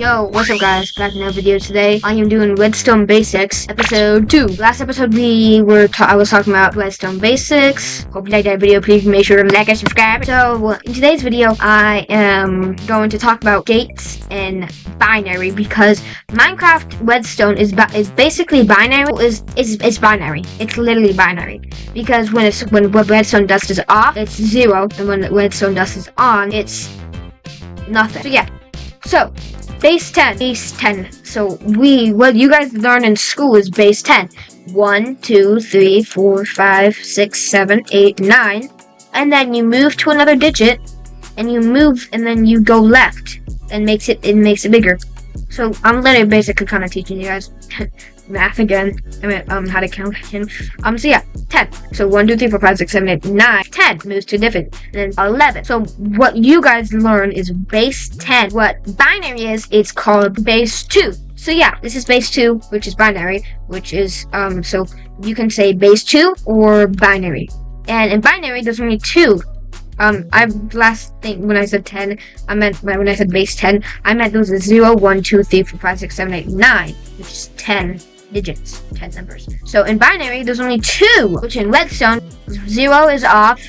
Yo, what's up guys? Back in another video today. I am doing Redstone Basics, episode 2. Last episode I was talking about Redstone Basics. Hope you liked that video. Please make sure to like and subscribe. So, in today's video, I am going to talk about gates and binary because Minecraft Redstone is basically binary. It's binary. It's literally binary because when Redstone dust is off, it's 0, and when Redstone dust is on, it's nothing. So yeah. So base 10. So what you guys learn in school is base 10. 1, 2, 3, 4, 5, 6, 7, 8, 9. And then you move to another digit and then you go left and makes it bigger. So I'm literally basically kind of teaching you guys math again. How to count again. So yeah, 10. So 1, 2, 3, 4, 5, 6, 7, 8, 9. 10 moves to different. And then 11. So what you guys learn is base 10. What binary is, it's called base 2. So yeah, this is base 2, which is binary, which is, so you can say base 2 or binary. And in binary, there's only 2. Last thing, when I said 10, when I said base 10, I meant those are 0, 1, 2, 3, 4, 5, 6, 7, 8, 9, which is 10 digits, 10 numbers. So in binary, there's only 2, which in Redstone, 0 is off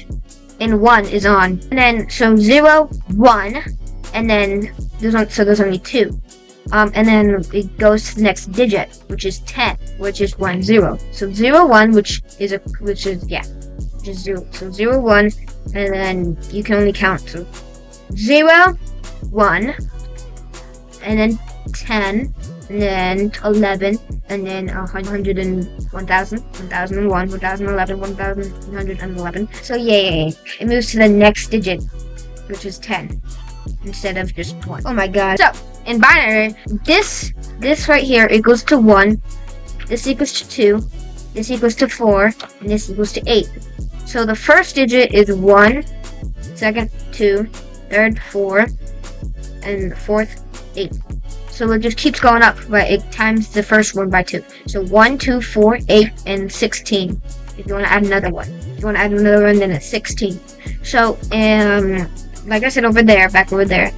and 1 is on. And then, so 0, 1, and then there's only 2. And then it goes to the next digit, which is 10, which is 1, 0. So 0, 1, which is 0. So 0, 1, and then you can only count. So 0, 1, and then 10, and then 11, and then 100 and 1000, 1001, 1011, 1111. So yeah. It moves to the next digit, which is 10, instead of just 1. Oh my god. So, in binary, this right here equals to 1, this equals to 2, this equals to 4, and this equals to 8. So the first digit is 1, second 2, third 4, and fourth 8. So it just keeps going up, but it times the first one by 2. So 1, 2, 4, 8, and 16. If you want to add another one. If you want to add another one, then it's 16. So, like I said back over there,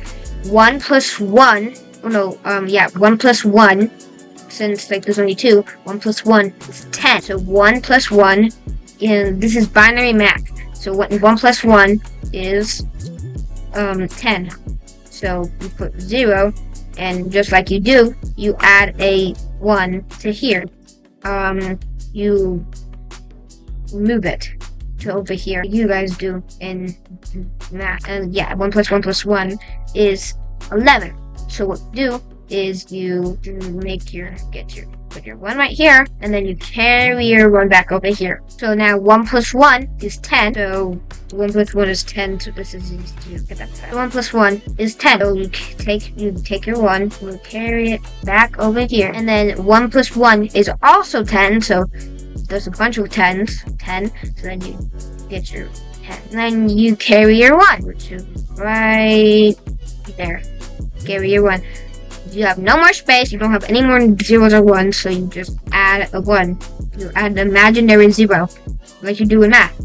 1 plus 1, 1 plus 1, since like there's only 2, 1 plus 1 is 10. So 1 plus 1, and this is binary math. So 1 plus 1 is 10. So you put 0, and just like you do, you add a 1 to here. You move it to over here. You guys do in math. And yeah, 1 plus 1 plus 1 is 11. So what you do is you put your 1 right here, and then you carry your 1 back over here. So now 1 plus 1 is 10. So 1 plus 1 is 10. So this is easy to get that fast. 1 plus 1 is 10. So you take your 1, you carry it back over here, and then 1 plus 1 is also 10. So there's a bunch of 10s. 10. So then you get your 10. And then you carry your 1, which is right there. Carry your 1. You have no more space, you don't have any more zeros or 1s, so you just add a 1. You add an imaginary 0, like you do in math.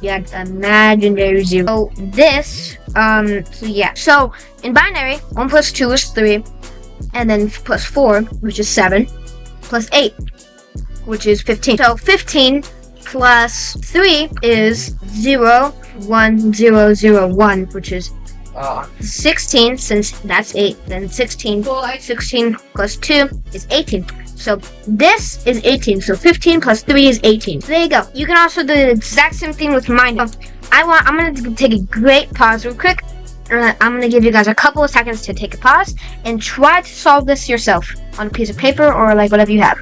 You add imaginary 0. So this, So in binary, 1 plus 2 is 3, and then plus 4, which is 7, plus 8, which is 15. So 15 plus 3 is 0, 1, 0, 0, 1, which is 16, since that's 8, then 16 plus 2 is 18. So this is 18, so 15 plus 3 is 18. So there you go. You can also do the exact same thing with mine. I'm going to take a great pause real quick. I'm going to give you guys a couple of seconds to take a pause and try to solve this yourself on a piece of paper or like whatever you have.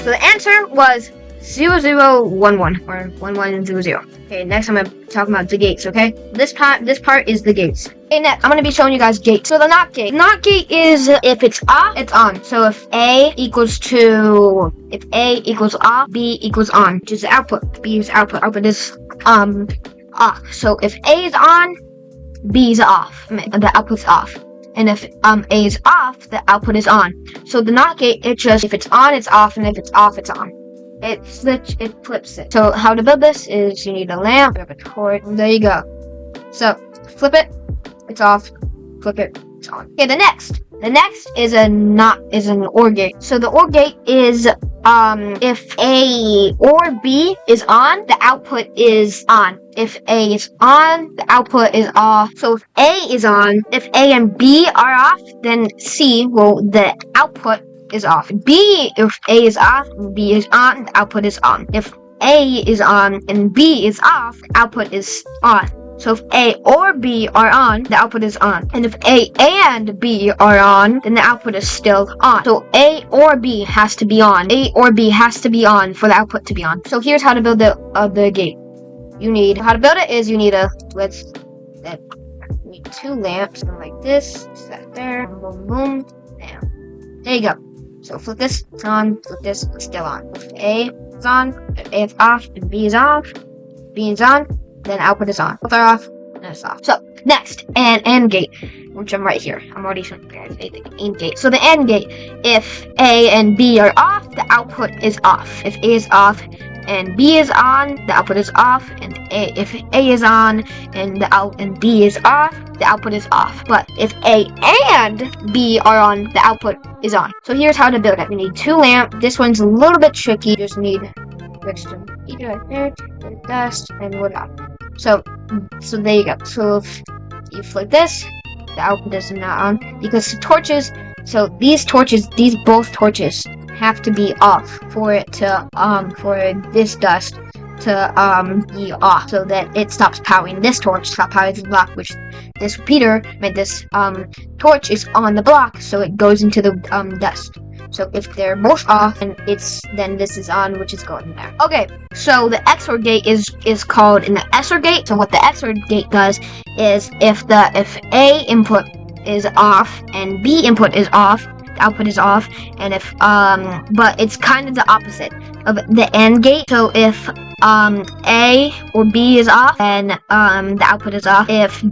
So the answer was 0011 or 1100. Okay, next I'm gonna talk about the gates. Okay, this part is the gates. Okay, next I'm gonna be showing you guys gates. So the not gate. Not gate is if it's off, it's on. So if A equals off, B equals on, which is the output. B is output. Output is off. So if A is on, B is off. The output's off. And if A is off, the output is on. So the not gate, it's just if it's on, it's off, and if it's off, it's on. It flips it. So how to build this is you need a lamp, you have a cord, there you go. So flip it, it's off. Flip it, it's on. Okay, the next is an OR gate. So the OR gate is if A or B is on, the output is on. If A is on, the output is off. So if A is on, if A and B are off, then the output is off. If A is off and B is on, the output is on. If A is on and B is off, the output is on. So if A or B are on, the output is on. And if A and B are on, then the output is still on. So A or B has to be on. A or B has to be on for the output to be on. So here's how to build the gate. You need two lamps, something like this. Set there. Boom, boom, bam. There you go. So flip this, it's on. Flip this, it's still on. If A is on, if A is off, and B is off, B is on, then output is on. Both are off, and it's off. So next, an AND gate, which I'm right here. I'm already showing you guys the AND gate. So the AND gate, if A and B are off, the output is off. If A is off and B is on, the output is off. And if A is on and B is off, the output is off. But if A and B are on, the output is on. So here's how to build it. We need two lamps. This one's a little bit tricky. You just need redstone heater right there, dust, and whatnot. So there you go. So if you flip this, the output is not on because the torches. So both torches have to be off for it to for this dust to be off, so that it stops powering this torch, stop powering this block, which this repeater meant this torch is on the block, so it goes into the dust. So if they're both off, and then this is on, which is going there. Okay, so the XOR gate is called an XOR gate. So what the XOR gate does is if A input is off and B input is off, the output is off. And if but it's kind of the opposite of the AND gate. So if A or B is off, then the output is off. If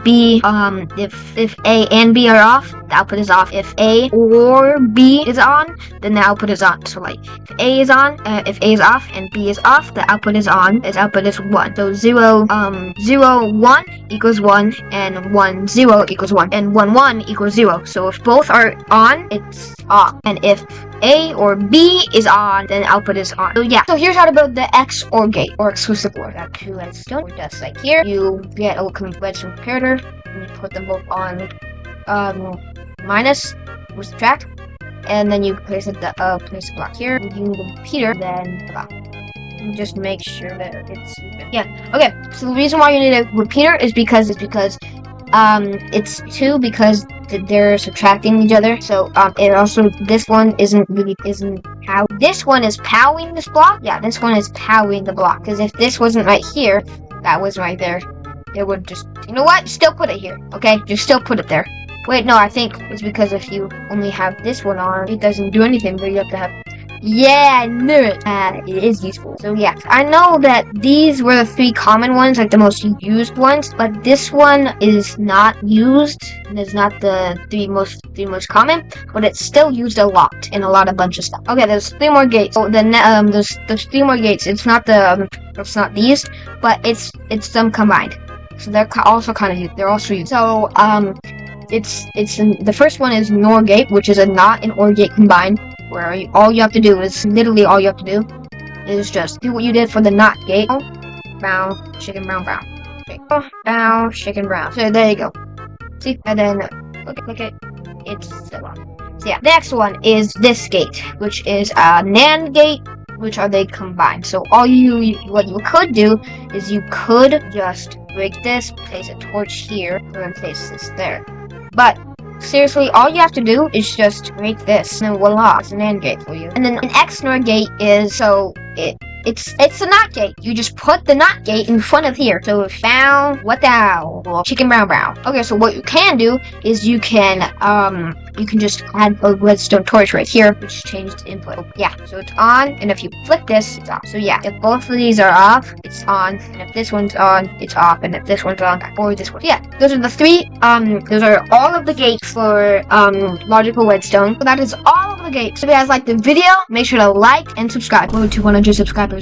A and B are off, the output is off. If A or B is on, then the output is on. So like if A is on, if A is off and B is off, the output is on. Its output is 1. So 0 1 equals 1, and 1 0 equals 1, and 1 1 equals 0. So if both are on, it's off. And if A or B is on, then output is on. So yeah. So here's how to build the XOR gate, or exclusive OR. Got two redstone or dust like here. You get a redstone comparator, and you put them both on minus or subtract, and then you place a block here. You need a repeater, then block. And just make sure that it's even. Yeah. Okay. So the reason why you need a repeater is because it's 2 because they're subtracting each other. So it also, this one isn't how this one is powering this block. Yeah, this one is powering the block, because if this wasn't right here, that was right there, it would just, you know what, still put it here. Okay, just still put it there. Wait, no, I think it's because if you only have this one on, it doesn't do anything, but you have to have. Yeah, I knew it. It is useful. So yeah, I know that these were the 3 common ones, like the most used ones, but this one is not used, and it's not the three most common, but it's still used a lot in a bunch of stuff. Okay, there's 3 more gates. So there's 3 more gates. It's not these, but it's them combined. So they're also kind of used. They're also used. So the first one is NOR gate, which is a NOT and OR gate combined, where all you have to do is just do what you did for the NOT gate. Brown, chicken, brown, brown. Okay. Brown, chicken, brown. So there you go. See? And then look at it's so long. So yeah, the next one is this gate, which is a NAND gate, which are they combined. So what you could do is you could just break this, place a torch here, and then place this there. But seriously, all you have to do is just break this, and voila, it's an AND gate for you. And then an XNOR gate is, so it's a NOT gate. You just put the NOT gate in front of here. So found what thou, well, chicken brown brown. Okay, so what you can do is you can just add a redstone torch right here, which changes the input. Yeah, so it's on, and if you flip this, it's off. So yeah, if both of these are off, it's on, and if this one's on, it's off, and if this one's on, or this one. Yeah, those are the 3. Those are all of the gates for logical redstone. So that is all of the gates. So if you guys liked the video, make sure to like and subscribe. Over to 100 subscribers.